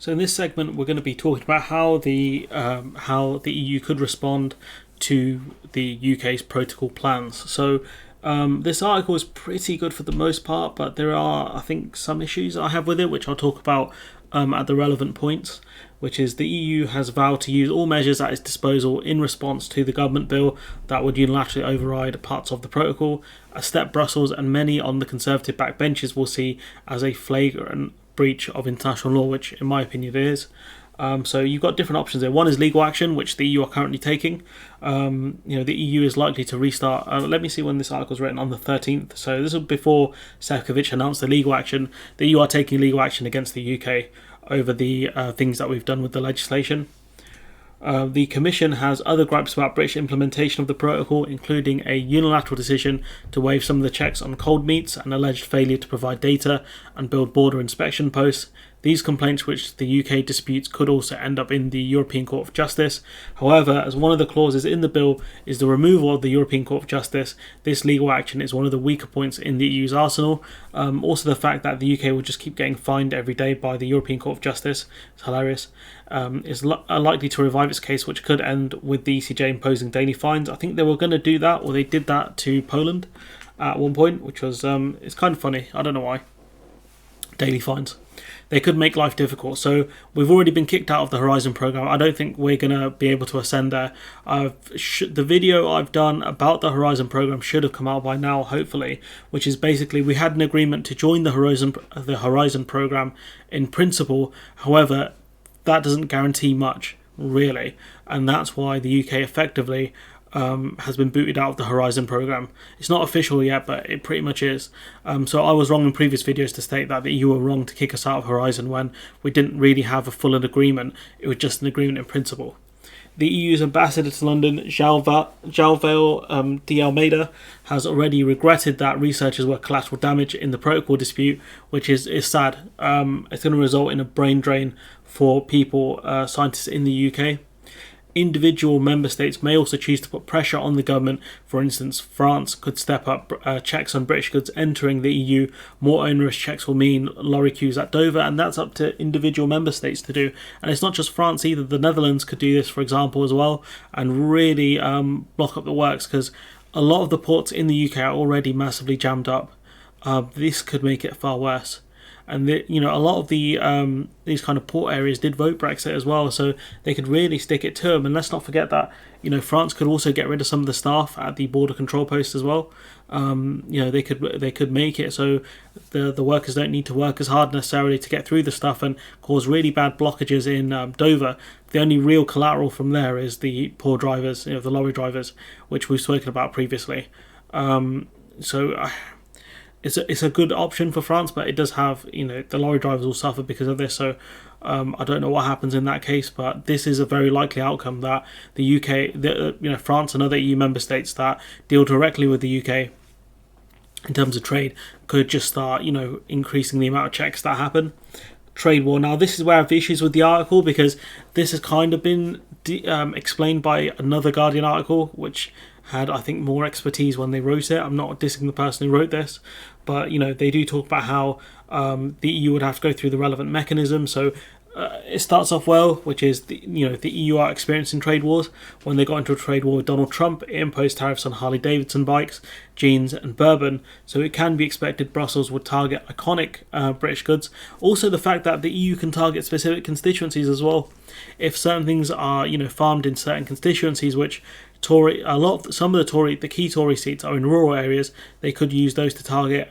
So in this segment, we're going to be talking about how the EU could respond to the UK's protocol plans. So this article is pretty good for the most part, but there are, I think, some issues I have with it, which I'll talk about at the relevant points. Which is the EU has vowed to use all measures at its disposal in response to the government bill that would unilaterally override parts of the protocol, a step Brussels and many on the Conservative backbenches will see as a flagrant breach of international law, which in my opinion it is. So you've got different options there. One is legal action, which the EU are currently taking. The EU is likely to restart. Let me see when this article was written, on the 13th. So this was before Sefcovic announced the legal action. The EU are taking legal action against the UK over the things that we've done with the legislation. The Commission has other gripes about British implementation of the protocol, including a unilateral decision to waive some of the checks on cold meats and alleged failure to provide data and build border inspection posts. These complaints, which the UK disputes, could also end up in the European Court of Justice. However, as one of the clauses in the bill is the removal of the European Court of Justice, this legal action is one of the weaker points in the EU's arsenal. Also, the fact that the UK will just keep getting fined every day by the European Court of Justice, it's hilarious, is likely to revive its case, which could end with the ECJ imposing daily fines. I think they were going to do that, or they did that to Poland at one point, which was it's kind of funny. I don't know why. Daily fines. They could make life difficult. So we've already been kicked out of the Horizon program. I don't think we're going to be able to ascend there. The video I've done about the Horizon program should have come out by now, hopefully, which is basically we had an agreement to join the Horizon program in principle. However, that doesn't guarantee much, really. And that's why the UK effectively has been booted out of the Horizon program. It's not official yet, but it pretty much is. So I was wrong in previous videos to state that you were wrong to kick us out of Horizon when we didn't really have a full agreement. It was just an agreement in principle. The EU's ambassador to London, João de Almeida, has already regretted that researchers were collateral damage in the protocol dispute, which is sad. It's going to result in a brain drain for people, scientists in the UK. Individual member states may also choose to put pressure on the government. For instance, France could step up checks on British goods entering the EU. More onerous checks will mean lorry queues at Dover, and that's up to individual member states to do. And it's not just France either. The Netherlands could do this, for example, as well, and really block up the works, because a lot of the ports in the UK are already massively jammed up. This could make it far worse. And a lot of the these kind of port areas did vote Brexit as well, so they could really stick it to them. And let's not forget that France could also get rid of some of the staff at the border control post as well. They could make it so the workers don't need to work as hard necessarily to get through the stuff and cause really bad blockages in Dover. The only real collateral from there is the poor drivers, the lorry drivers, which we've spoken about previously. It's a good option for France, but it does have, the lorry drivers will suffer because of this. So I don't know what happens in that case, but this is a very likely outcome that the UK, France and other EU member states that deal directly with the UK in terms of trade could just start, increasing the amount of checks that happen. Trade war. Now, this is where I have issues with the article, because this has kind of been explained by another Guardian article, which had, I think, more expertise when they wrote it. I'm not dissing the person who wrote this, but they do talk about how the EU would have to go through the relevant mechanism. So it starts off well, which is the EU are experiencing trade wars. When they got into a trade war with Donald Trump, it imposed tariffs on Harley Davidson bikes, jeans, and bourbon. So it can be expected Brussels would target iconic British goods. Also, the fact that the EU can target specific constituencies as well. If certain things are farmed in certain constituencies, which some of the key Tory seats are in rural areas, they could use those to target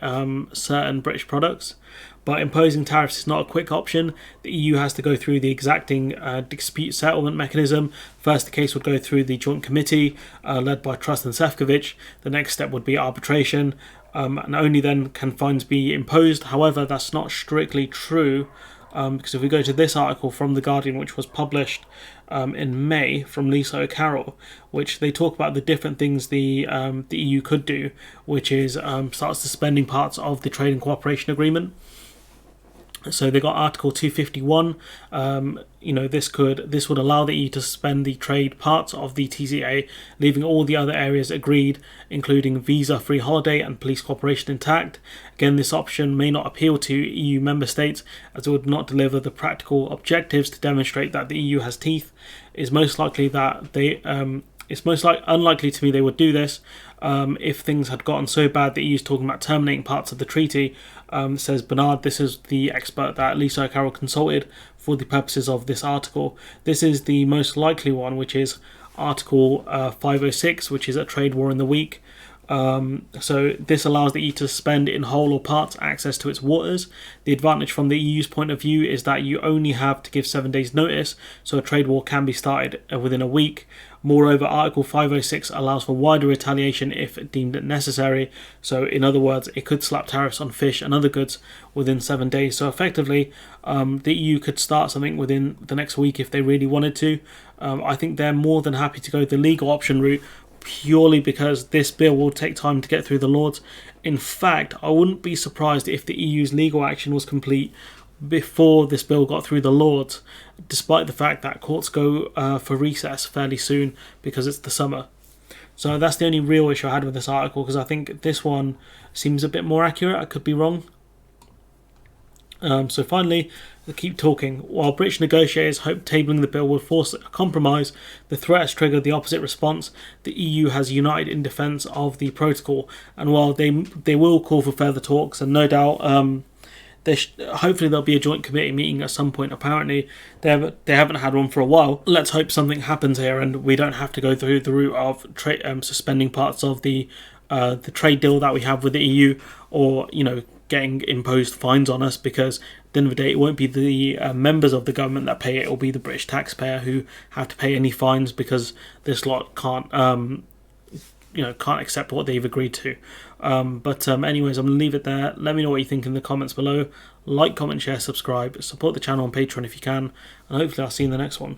certain British products. But imposing tariffs is not a quick option. The EU has to go through the exacting dispute settlement mechanism. First, the case would go through the joint committee led by Truss and Sefcovic. The next step would be arbitration, and only then can fines be imposed. However, that's not strictly true, because if we go to this article from The Guardian, which was published in May from Lisa O'Carroll, which they talk about the different things the EU could do, which is start suspending parts of the trade and cooperation agreement. So they got Article 251. This would allow the EU to suspend the trade parts of the TCA, leaving all the other areas agreed, including visa-free holiday and police cooperation, intact. Again, this option may not appeal to EU member states, as it would not deliver the practical objectives to demonstrate that the EU has teeth. It's most likely that unlikely to me they would do this. If things had gotten so bad that the EU is talking about terminating parts of the treaty, says Bernard. This is the expert that Lisa O'Carroll consulted for the purposes of this article. This is the most likely one, which is Article 506, which is a trade war in the week. So this allows the EU to suspend in whole or part access to its waters. The advantage from the EU's point of view is that you only have to give 7 days notice, so a trade war can be started within a week. Moreover, Article 506 allows for wider retaliation if deemed necessary. So in other words, it could slap tariffs on fish and other goods within 7 days. So effectively, the EU could start something within the next week if they really wanted to. I think they're more than happy to go the legal option route, purely because this bill will take time to get through the Lords. In fact, I wouldn't be surprised if the EU's legal action was complete before this bill got through the Lords, despite the fact that courts go for recess fairly soon because it's the summer. So that's the only real issue I had with this article, because I think this one seems a bit more accurate. I could be wrong. So finally, keep talking. While British negotiators hope tabling the bill will force a compromise, the threat has triggered the opposite response. The EU has united in defence of the protocol, and while they will call for further talks, and no doubt hopefully there'll be a joint committee meeting at some point. Apparently they haven't had one for a while. Let's hope something happens here and we don't have to go through the route of suspending parts of the trade deal that we have with the EU, or getting imposed fines on us, because at the end of the day it won't be the members of the government that pay it. It'll be the British taxpayer who have to pay any fines, because this lot can't accept what they've agreed to. Anyways, I'm going to leave it there. Let me know what you think in the comments below. Like, comment, share, subscribe. Support the channel on Patreon if you can. And hopefully I'll see you in the next one.